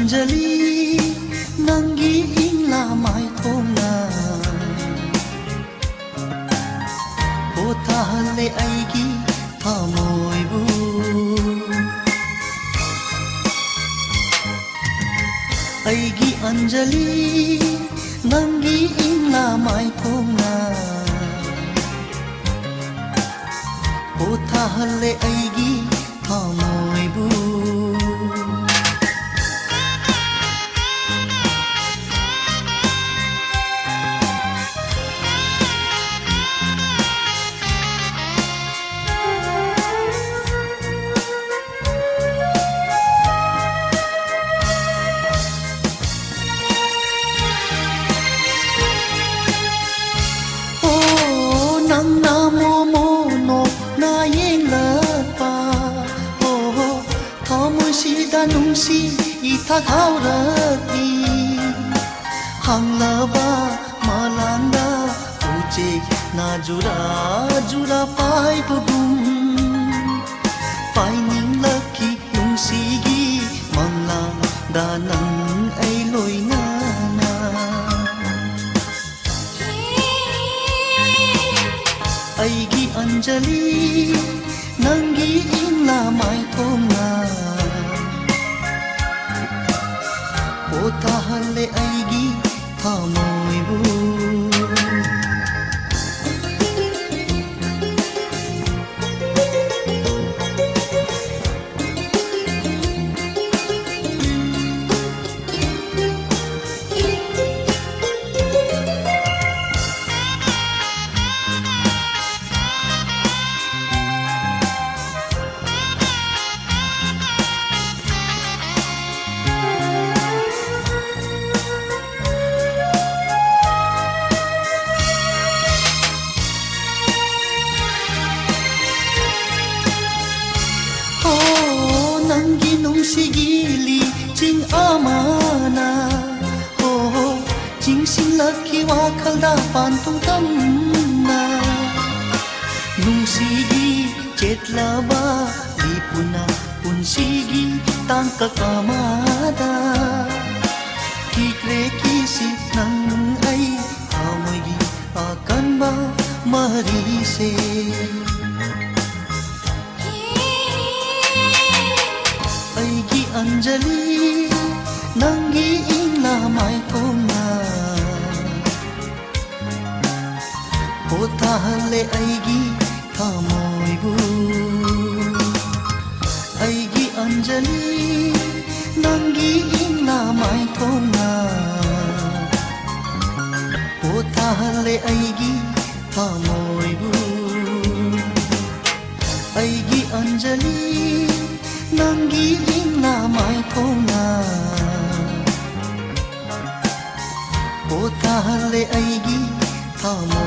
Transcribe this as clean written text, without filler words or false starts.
Anjali nangi ingla mai thongna pothalle aigi thamoibu aigi Anjali nangi ingla mai thongna pothalle aigi thamoibu nungsi ita thaurati hanglaba malanda ujek na jura jura pai pagum finding lucky nungsi gi mangla danang ai loina na ai gi Anjali nangi ingla mai thongna pothalle aigi thamoibu sigili jing amana oh jing sin lakhi wakal da pantung tamna nungsigi chetlaba lipuna punsigi tangka kamada kikre kisi nang ai amagi akan ba mari se aigi Anjali nangi ingla mai thongna pothalle aigi thamoibu aigi Anjali nangi ingla mai thongna pothalle aigi thamoibu aigi Anjali nangi ingla mai thongna pothalle aigi thamo